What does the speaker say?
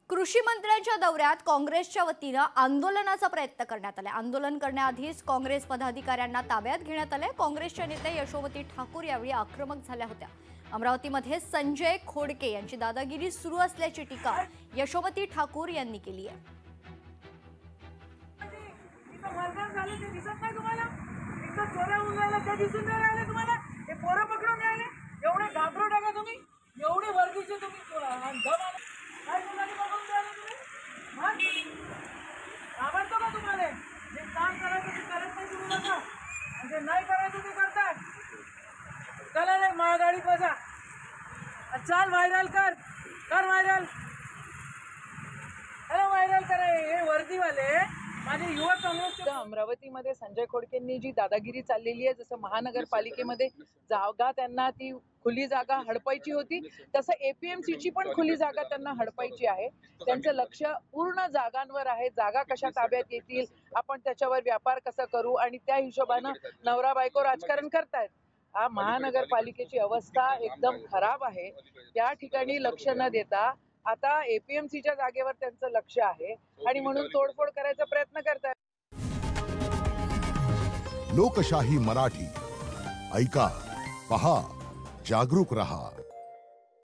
कृषी मंत्र्यांच्या दौऱ्यात काँग्रेसच्या वतीने आंदोलनाचा प्रयत्न करण्यात आला। आंदोलन करण्याआधीच काँग्रेस पदाधिकाऱ्यांना ताब्यात घेण्यात आले। काँग्रेसच्या नेते यशोमती ठाकूर यावेळी आक्रमक झाल्या होत्या। अमरावतीमध्ये संजय खोडके यांची दादागिरी सुरू असल्याची टीका यशोमती ठाकूर यांनी केली आहे। माळगाडी बसा, चल व्हायरल कर व्हायरल, अरे व्हायरल करा। हे वर्दीवाले माझे युवक काँग्रेसचे अमरावतीमध्ये संजय खोडकेंनी जी दादागिरी चाललेली आहे, जसं महानगरपालिकेमध्ये जागा त्यांना ती खुली जागा हडपायची होती, तसं एपीएमसीची पण खुली जागा त्यांना हडपायची आहे। त्यांचं लक्ष पूर्ण जागांवर आहे। जागा कशा ताब्यात येतील, आपण त्याच्यावर व्यापार कसा करू आणि त्या हिशोबानं नवरा बायको राजकारण करतायत। महानगरपालिकेची अवस्था एकदम खराब आहे। त्या ठिकाणी लक्ष न देता आता एपीएमसीच्या जागेवर त्यांचं लक्ष आहे आणि म्हणून तोडफोड करायचा प्रयत्न करतात। लोकशाही मराठी ऐका, पहा, जागरूक रहा।